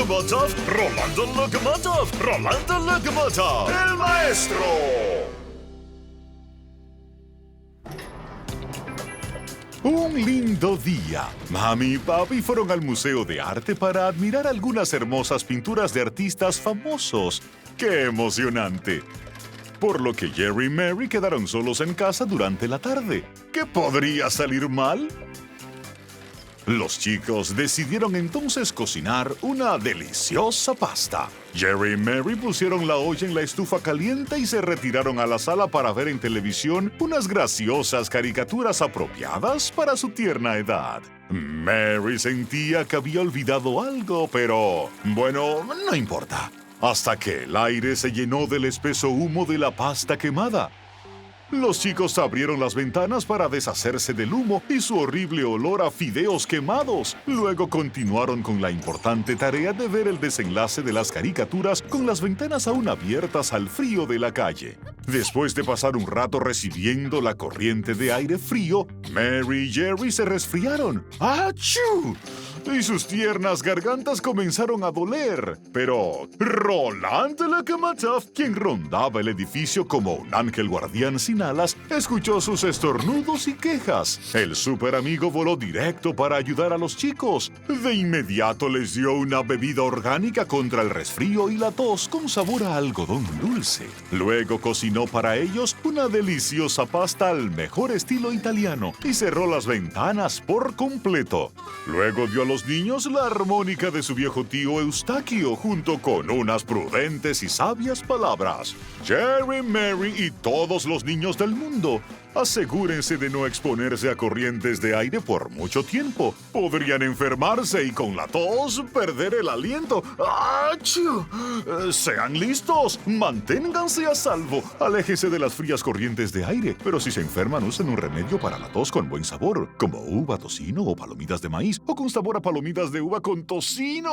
Lokomotiv, Rolando Lokomotiv, Rolando Lokomotiv, el maestro. Un lindo día. Mami y papi fueron al Museo de Arte para admirar algunas hermosas pinturas de artistas famosos. ¡Qué emocionante! Por lo que Jerry y Mary quedaron solos en casa durante la tarde. ¿Qué podría salir mal? Los chicos decidieron entonces cocinar una deliciosa pasta. Jerry y Mary pusieron la olla en la estufa caliente y se retiraron a la sala para ver en televisión unas graciosas caricaturas apropiadas para su tierna edad. Mary sentía que había olvidado algo, pero bueno, no importa. Hasta que el aire se llenó del espeso humo de la pasta quemada. Los chicos abrieron las ventanas para deshacerse del humo y su horrible olor a fideos quemados. Luego continuaron con la importante tarea de ver el desenlace de las caricaturas con las ventanas aún abiertas al frío de la calle. Después de pasar un rato recibiendo la corriente de aire frío, Mary y Jerry se resfriaron. ¡Achú! Y sus tiernas gargantas comenzaron a doler. Pero Rolando Lokomotiv, quien rondaba el edificio como un ángel guardián sin alas, escuchó sus estornudos y quejas. El superamigo voló directo para ayudar a los chicos. De inmediato les dio una bebida orgánica contra el resfrío y la tos con sabor a algodón dulce. Luego cocinó para ellos una deliciosa pasta al mejor estilo italiano y cerró las ventanas por completo. Luego dio a los niños la armónica de su viejo tío Eustaquio junto con unas prudentes y sabias palabras. Jerry, Mary y todos los niños del mundo, asegúrense de no exponerse a corrientes de aire por mucho tiempo. Podrían enfermarse y con la tos perder el aliento. ¡Achú! Sean listos, manténganse a salvo, aléjense de las frías corrientes de aire, pero si se enferman usen un remedio para la tos con buen sabor, como uva tocino o palomitas de maíz, o con sabor a palomitas de uva con tocino.